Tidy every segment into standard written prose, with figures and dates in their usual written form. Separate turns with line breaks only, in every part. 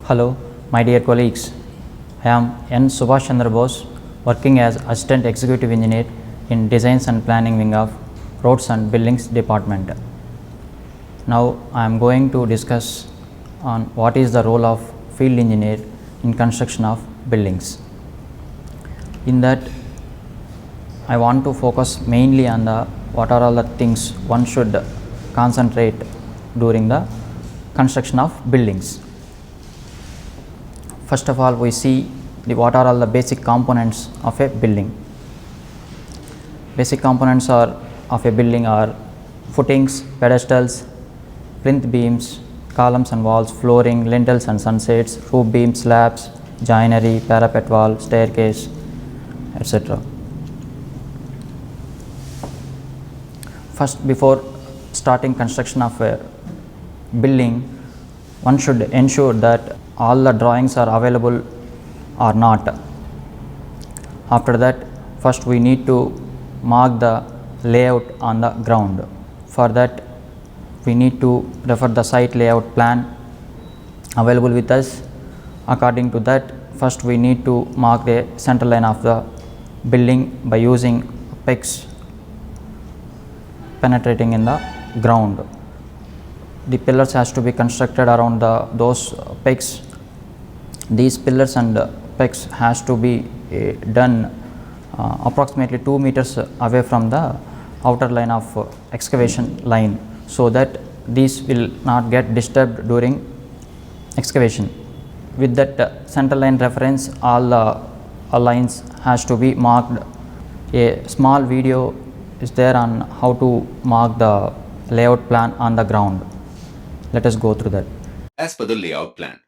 Hello, my dear colleagues. I am N. Subhash Chandra Bose, working as Assistant Executive Engineer in Designs and Planning Wing of Roads and Buildings Department. Now, I am going to discuss on what is the role of field engineer in construction of buildings. In that, I want to focus mainly on what are all the things one should concentrate during the construction of buildings. First of all, we see what are all the basic components of a building. Basic components of a building are footings, pedestals, plinth beams, columns and walls, flooring, lintels and sunsets, roof beams, slabs, joinery, parapet wall, staircase, etc. First, before starting construction of a building, one should ensure that all the drawings are available or not. After that, first we need to mark the layout on the ground. For that, we need to refer the site layout plan available with us. According to that, first we need to mark the center line of the building by using pegs penetrating in the ground. The pillars has to be constructed around those pegs. These pillars and pegs has to be done approximately 2 meters away from the outer line of excavation line, so that these will not get disturbed during excavation. With that center line reference, all lines has to be marked. A small video is there on how to mark the layout plan on the ground. Let us go through that.
As per the layout plan,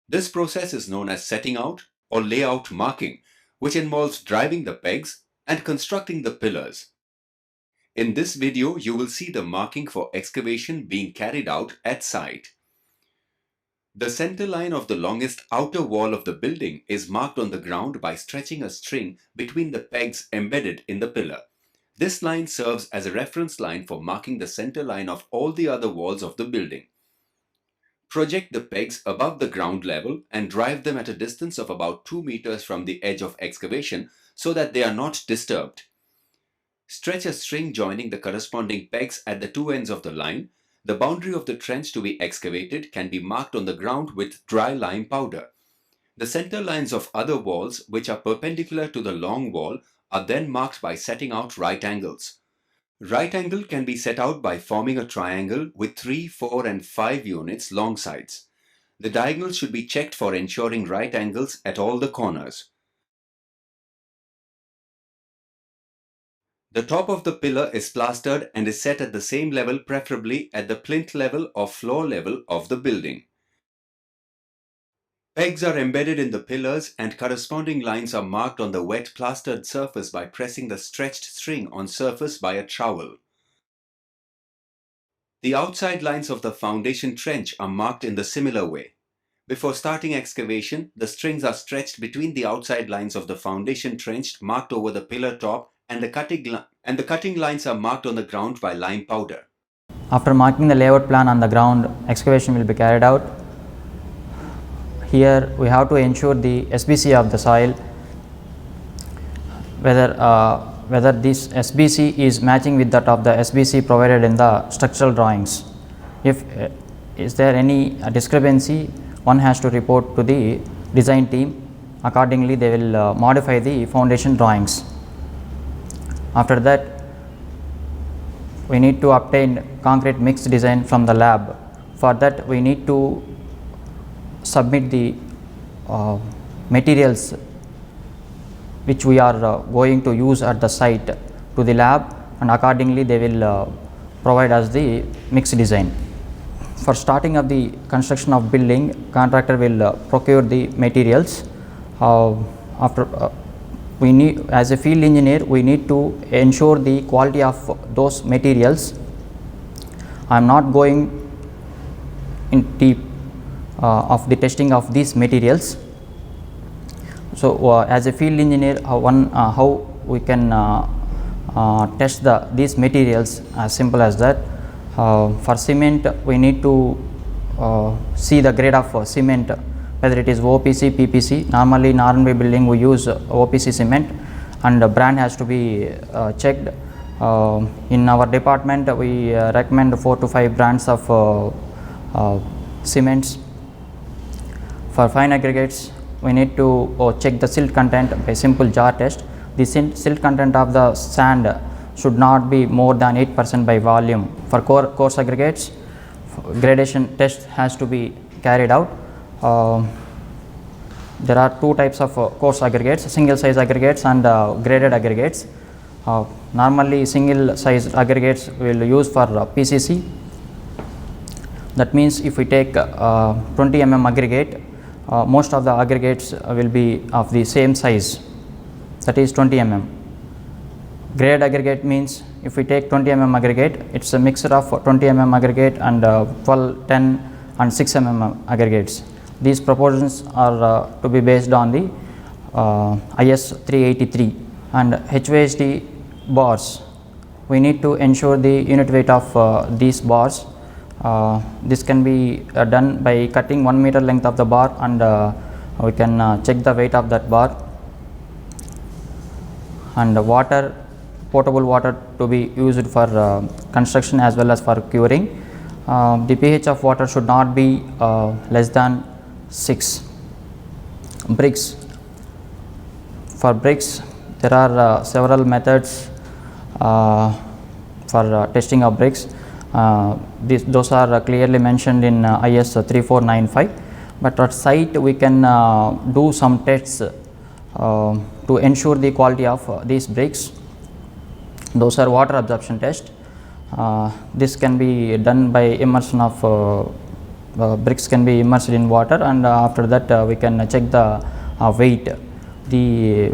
this process is known as setting out or layout marking, which involves driving the pegs and constructing the pillars. In this video, you will see the marking for excavation being carried out at site. The center line of the longest outer wall of the building is marked on the ground by stretching a string between the pegs embedded in the pillar. This line serves as a reference line for marking the center line of all the other walls of the building. Project the pegs above the ground level and drive them at a distance of about 2 meters from the edge of excavation so that they are not disturbed. Stretch a string joining the corresponding pegs at the two ends of the line. The boundary of the trench to be excavated can be marked on the ground with dry lime powder. The center lines of other walls, which are perpendicular to the long wall, are then marked by setting out right angles. Right angle can be set out by forming a triangle with 3, 4 and 5 units long sides. The diagonals should be checked for ensuring right angles at all the corners. The top of the pillar is plastered and is set at the same level, preferably at the plinth level or floor level of the building. Pegs are embedded in the pillars and corresponding lines are marked on the wet plastered surface by pressing the stretched string on surface by a trowel. The outside lines of the foundation trench are marked in the similar way. Before starting excavation, the strings are stretched between the outside lines of the foundation trench marked over the pillar top, and the cutting lines are marked on the ground by lime powder.
After marking the layout plan on the ground, excavation will be carried out. Here we have to ensure the SBC of the soil, whether this SBC is matching with that of the SBC provided in the structural drawings. If is there any discrepancy, one has to report to the design team. Accordingly, they will modify the foundation drawings. After that, we need to obtain concrete mix design from the lab. For that, we need to submit the materials which we are going to use at the site to the lab, and accordingly they will provide us the mix design. For starting of the construction of building, contractor will procure the materials. We need, as a field engineer, we need to ensure the quality of those materials. I am not going in deep of the testing of these materials. So, as a field engineer, how we can test these materials as simple as that. For cement, we need to see the grade of cement whether it is OPC, PPC. Normally in R&B building we use OPC cement, and the brand has to be checked. In our department we recommend 4 to 5 brands of cements. For fine aggregates we need to check the silt content by simple jar test. The silt content of the sand should not be more than 8% by volume. For coarse aggregates, gradation test has to be carried out. There are two types of coarse aggregates: single size aggregates and graded aggregates. Normally single size aggregates we will use for PCC. That means if we take 20 mm aggregate, most of the aggregates will be of the same size, that is 20 mm. Grade aggregate means if we take 20 mm aggregate, it is a mixture of 20 mm aggregate and 12, 10 and 6 mm aggregates. These proportions are to be based on the IS 383. And HVACD bars, we need to ensure the unit weight of these bars. This can be done by cutting 1 meter length of the bar, and we can check the weight of that bar. And water, potable water to be used for construction as well as for curing. The pH of water should not be less than 6. Bricks, for bricks there are several methods for testing of bricks. Those are clearly mentioned in IS 3495, but at site we can do some tests to ensure the quality of these bricks. Those are water absorption test. This can be done by immersion of bricks can be immersed in water, and after that we can check the weight. The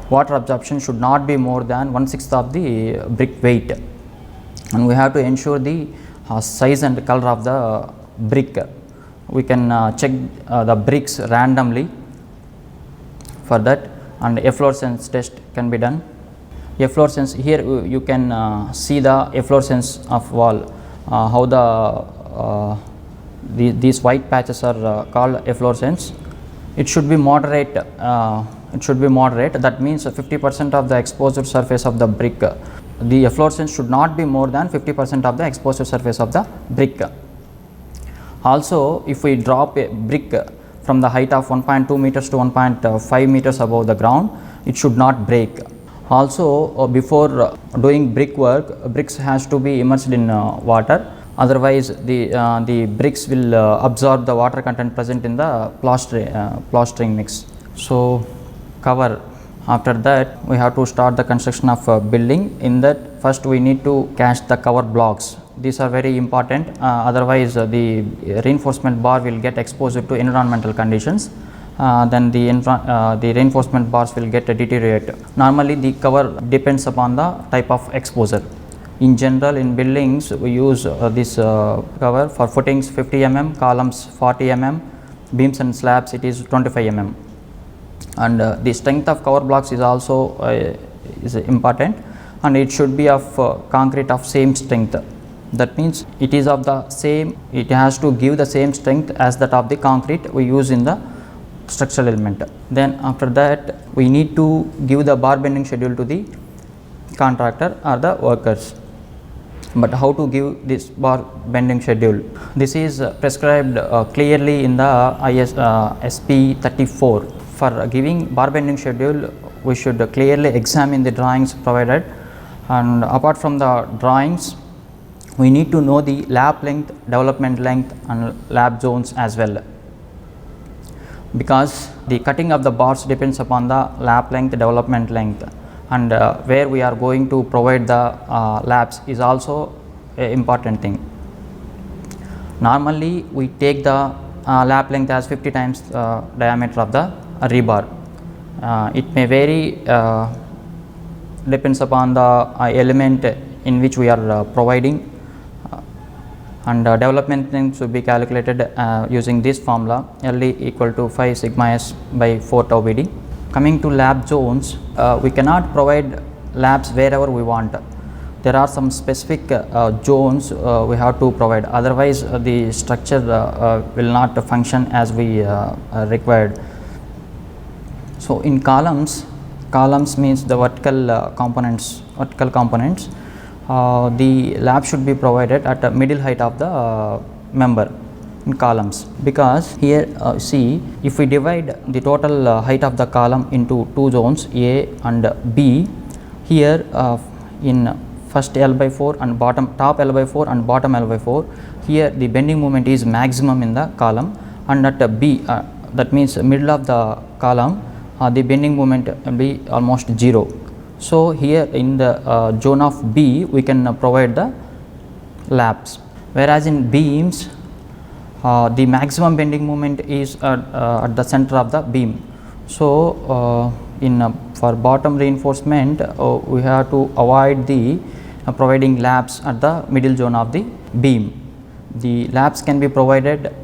water absorption should not be more than 1/6 of the brick weight, and we have to ensure the size and color of the brick. We can check the bricks randomly for that, and efflorescence test can be done. Efflorescence, here you can see the efflorescence of wall, how these white patches are called efflorescence. It should be moderate. That means 50% of the exposed surface of the brick. The efflorescence should not be more than 50% of the exposed surface of the brick. Also, if we drop a brick from the height of 1.2 meters to 1.5 meters above the ground, it should not break. Also, before doing brick work, bricks has to be immersed in water. Otherwise, the bricks will absorb the water content present in the plastering mix. So, cover. After that, we have to start the construction of a building. In that, first we need to cast the cover blocks. These are very important. Otherwise, the reinforcement bar will get exposed to environmental conditions. Then the reinforcement bars will get deteriorate. Normally, the cover depends upon the type of exposure. In general, in buildings, we use this cover for footings 50 mm, columns 40 mm, beams and slabs it is 25 mm. And the strength of cover blocks is also is important, and it should be of concrete of same strength. That means it is of the same, it has to give the same strength as that of the concrete we use in the structural element. Then after that, we need to give the bar bending schedule to the contractor or the workers. But how to give this bar bending schedule? This is prescribed clearly in the IS SP 34. For giving bar bending schedule, we should clearly examine the drawings provided, and apart from the drawings, we need to know the lap length, development length and lap zones as well, because the cutting of the bars depends upon the lap length, development length, and where we are going to provide the laps is also an important thing. Normally, we take the lap length as 50 times diameter of the rebar. It may vary, depends upon the element in which we are providing, and development length should be calculated using this formula, LD equal to 5 sigma s by 4 tau BD. Coming to lap zones, we cannot provide laps wherever we want. there are some specific zones we have to provide, otherwise the structure will not function as we required. So in columns means the vertical components. The lap should be provided at the middle height of the member in columns, because here see, if we divide the total height of the column into two zones A and B, here in first L by 4 and top L by 4 and bottom L by 4, here the bending moment is maximum in the column, and at B, that means middle of the column, the bending moment will be almost 0. So here in the zone of B we can provide the laps, whereas in beams the maximum bending moment is at the center of the beam. So for bottom reinforcement we have to avoid the providing laps at the middle zone of the beam. The laps can be provided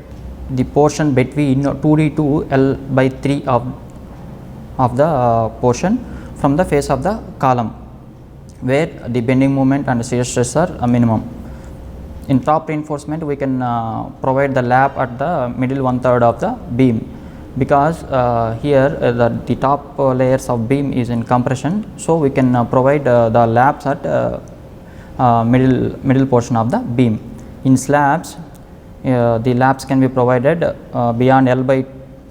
the portion between 2D to L by 3 of the portion from the face of the column, where the bending moment and shear stress are a minimum. In top reinforcement we can provide the lap at the middle 1/3 of the beam, because here the top layers of beam is in compression, so we can provide the laps at middle portion of the beam. In slabs the laps can be provided beyond L by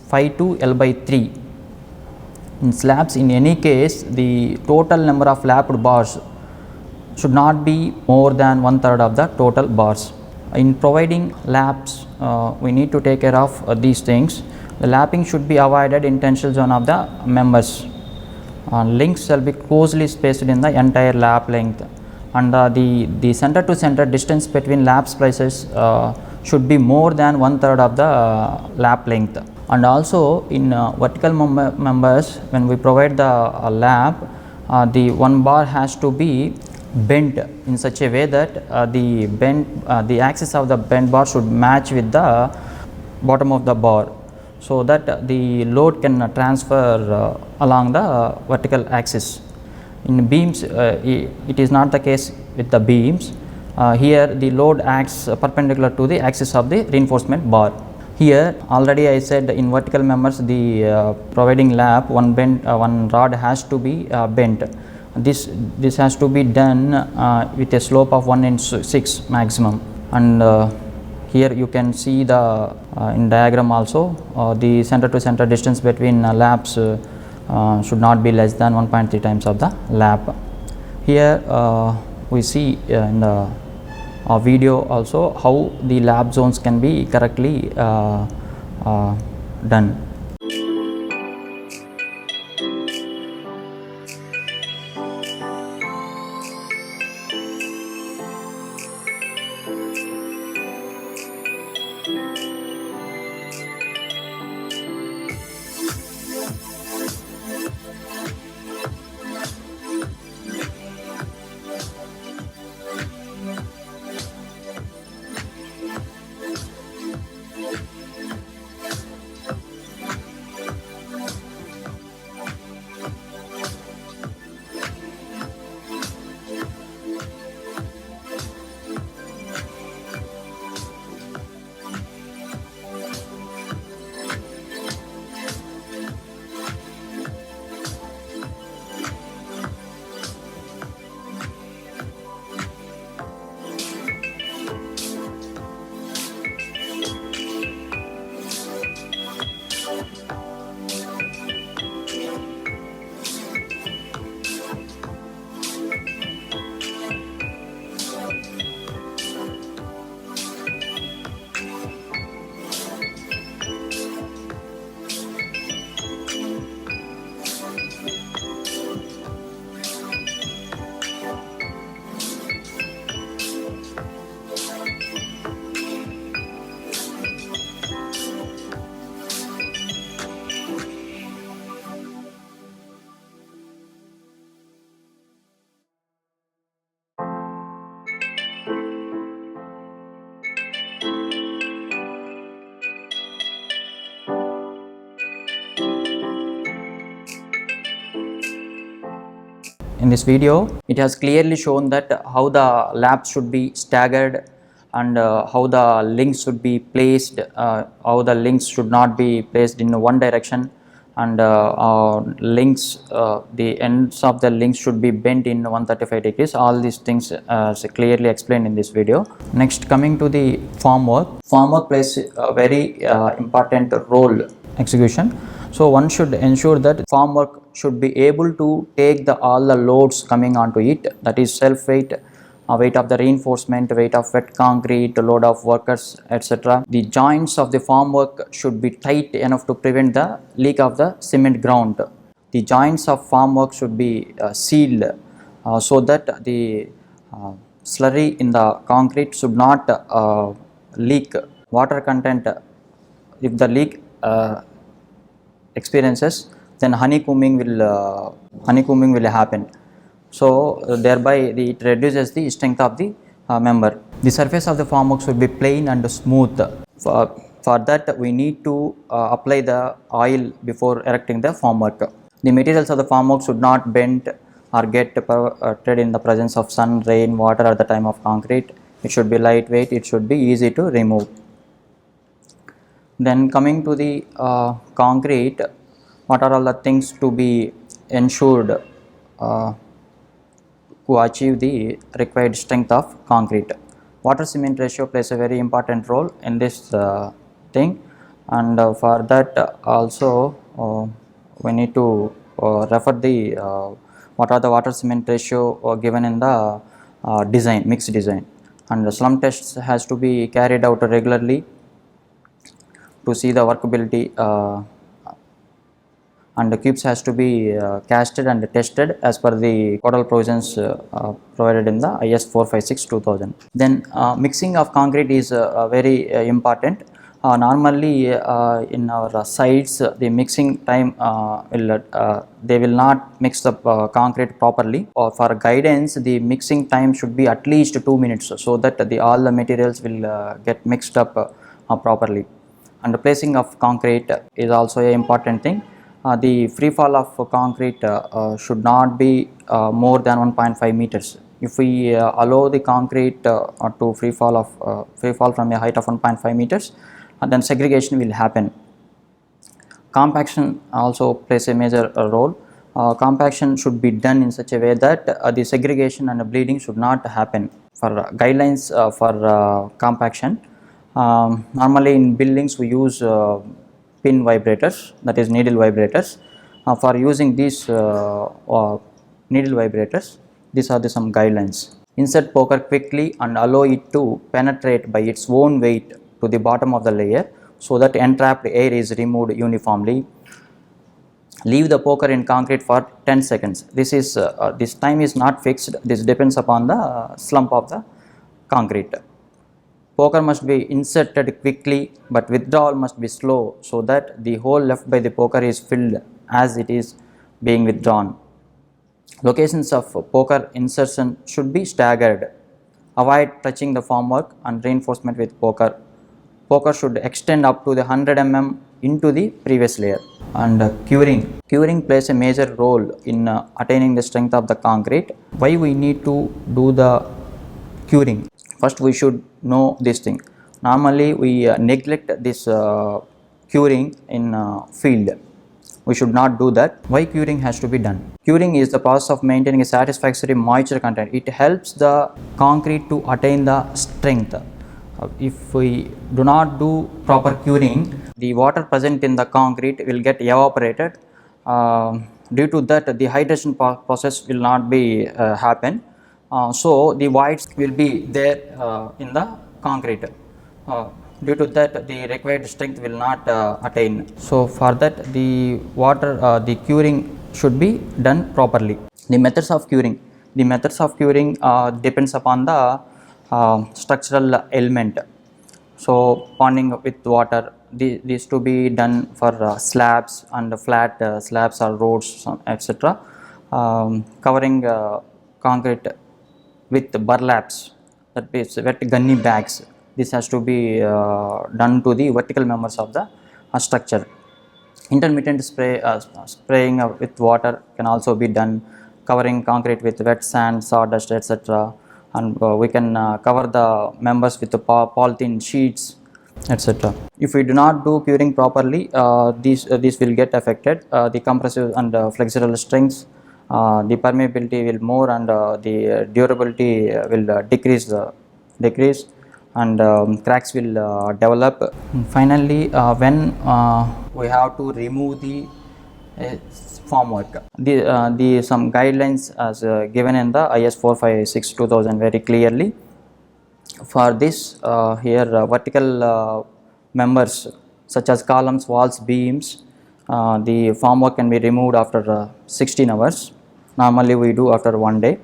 5 to L by 3. In slabs, in any case, the total number of lapped bars should not be more than 1/3 of the total bars. In providing laps we need to take care of these things. The lapping should be avoided in tensile zone of the members. Links shall be closely spaced in the entire lap length, and the center to center distance between lap splices should be more than 1/3 of the lap length. And also in vertical members, when we provide the lap, the one bar has to be bent in such a way that the axis of the bent bar should match with the bottom of the bar, so that the load can transfer along the vertical axis. In beams it is not the case with the beams. Here the load acts perpendicular to the axis of the reinforcement bar. Here already I said in vertical members the providing lap, one rod has to be bent. This has to be done with a slope of 1/6 maximum, and here you can see the in diagram also the center to center distance between laps should not be less than 1.3 times of the lap. Here we see in the video also how the lap zones can be correctly done. In this video, it has clearly shown that how the laps should be staggered and how the links should be placed, how the links should not be placed in one direction, and links, the ends of the links should be bent in 135 degrees. All these things are clearly explained in this video. Next, coming to the formwork. Formwork plays a very important role execution. So one should ensure that formwork should be able to take all the loads coming onto it, that is self weight, weight of the reinforcement, weight of wet concrete, load of workers, etc. The joints of the formwork should be tight enough to prevent the leak of the cement ground. The joints of formwork should be sealed so that the slurry in the concrete should not leak. Water content, if the leak experiences, then honeycombing will happen. So thereby it reduces the strength of the member. The surface of the formwork should be plain and smooth. For that we need to apply the oil before erecting the formwork. The materials of the formwork should not bend or get corroded in the presence of sun, rain, water at the time of concrete. It should be lightweight, it should be easy to remove. Then coming to the concrete, what are all the things to be ensured to achieve the required strength of concrete? Water cement ratio plays a very important role in this thing, and for that also we need to refer the what are the water cement ratio given in the design, mixed design, and the slump tests has to be carried out regularly to see the workability, and the cubes has to be casted and tested as per the codal provisions provided in the IS 456/2000. Then mixing of concrete is very important. Normally in our sites, the mixing time they will not mix the concrete properly, or for guidance the mixing time should be at least 2 minutes, so that all the materials will get mixed up properly. And the placing of concrete is also an important thing. The free fall of concrete should not be more than 1.5 meters. If we allow the concrete to free fall from a height of 1.5 meters, then segregation will happen. Compaction also plays a major role. Compaction should be done in such a way that the segregation and the bleeding should not happen. For guidelines for compaction, normally in buildings we use pin vibrators, that is needle vibrators. For using these needle vibrators, these are some guidelines. Insert poker quickly and allow it to penetrate by its own weight to the bottom of the layer, so that entrapped air is removed uniformly. Leave the poker in concrete for 10 seconds. This time is not fixed. This depends upon the slump of the concrete. Poker must be inserted quickly, but withdrawal must be slow, so that the hole left by the poker is filled as it is being withdrawn. Locations of poker insertion should be staggered. Avoid touching the formwork and reinforcement with poker. Poker should extend up to the 100 mm into the previous layer. And curing plays a major role in attaining the strength of the concrete. Why we need to do the curing? First we should know this thing. Normally we neglect this curing in field. We should not do that. Why curing has to be done? Curing is the process of maintaining a satisfactory moisture content. It helps the concrete to attain the strength. If we do not do proper curing, the water present in the concrete will get evaporated. Due to that, the hydration process will not be happen. So the voids will be there in the concrete. Due to that, the required strength will not attain. So for that, the curing should be done properly. The methods of curing depends upon the structural element. So ponding with water, these to be done for slabs and flat slabs or roads, etc. Covering concrete with burlaps, that is wet gunny bags. This has to be done to the vertical members of the structure. Intermittent spraying with water can also be done. covering concrete with wet sand, sawdust, etc. And we can cover the members with the polythene sheets, etc. If we do not do curing properly, these will get affected. The compressive and flexural strengths, the permeability will more, and the durability will decrease, and cracks will develop. And finally, when we have to remove the formwork, the some guidelines as given in the IS 456/2000 very clearly. For this, here vertical members such as columns, walls, beams, the formwork can be removed after 16 hours. Normally we do after 1 day.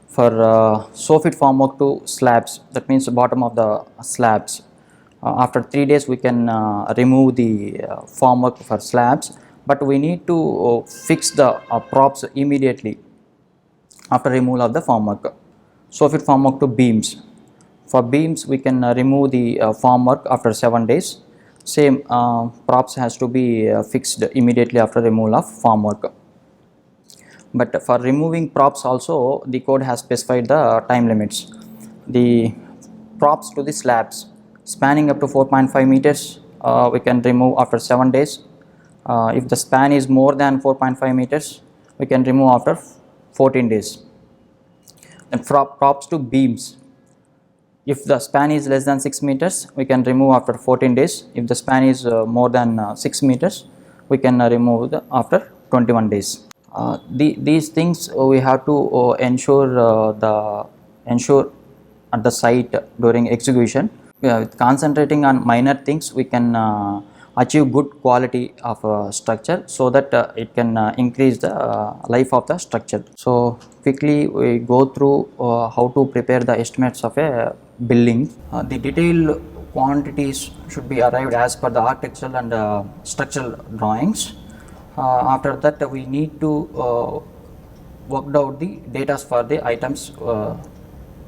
For soffit formwork to slabs, that means the bottom of the slabs, after 3 days we can remove the formwork for slabs, but we need to fix the props immediately after removal of the formwork. Soffit formwork to beams, for beams we can remove the formwork after 7 days. Same, props has to be fixed immediately after removal of formwork. But for removing props also, the code has specified the time limits. The props to the slabs spanning up to 4.5 meters, we can remove after 7 days. If the span is more than 4.5 meters, we can remove after 14 days. And props to beams, if the span is less than 6 meters, we can remove after 14 days. If the span is more than 6 meters, we can remove after 21 days. These things we have to ensure at the site during execution. With concentrating on minor things, we can achieve good quality of structure, so that it can increase the life of the structure. So quickly we go through how to prepare the estimates of a building. The detailed quantities should be arrived as per the architectural and structural drawings. After that, we need to work out the data for the items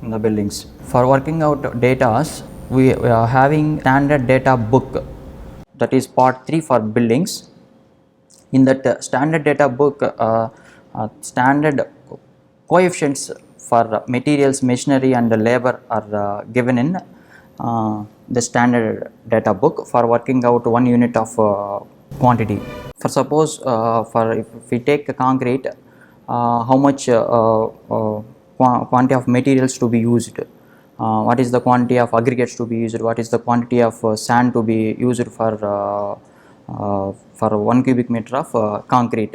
in the buildings. For working out data, we are having standard data book, that is part 3 for buildings. In that standard data book, standard coefficients for materials, machinery and labor are given in the standard data book for working out 1 unit of quantity. For suppose if we take a concrete, how much quantity of materials to be used, what is the quantity of aggregates to be used, what is the quantity of sand to be used for 1 cubic meter of concrete.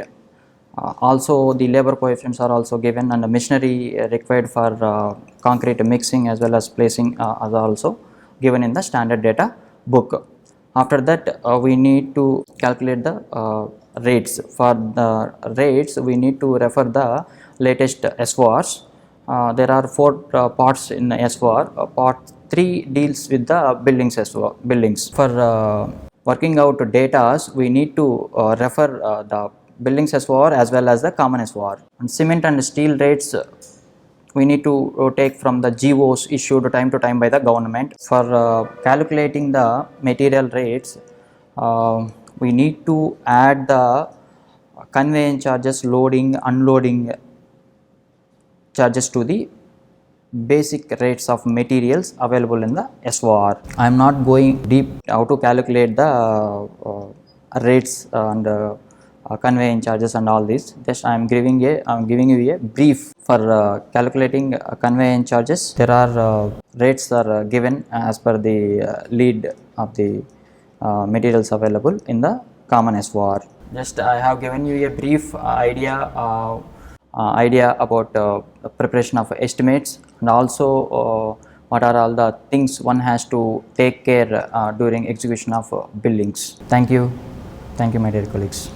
Also the labor coefficients are also given, and the machinery required for concrete mixing as well as placing are also given in the standard data book. After that, we need to calculate the rates. For the rates, we need to refer the latest SORs. There are 4 parts in SOR. Part 3 deals with the buildings. For working out data, we need to refer the buildings SOR as well as the common SOR. And cement and steel rates, we need to take from the GOs issued time to time by the government. For calculating the material rates, we need to add the conveyance charges, loading, unloading charges to the basic rates of materials available in the SOR. I am not going deep how to calculate the rates and conveyance charges and all this. Just I am giving you a brief. For calculating conveyance charges, there are rates are given as per the lead of the materials available in the common SOR. Just I have given you a brief idea about preparation of estimates, and also what are all the things one has to take care during execution of buildings. Thank you my dear colleagues.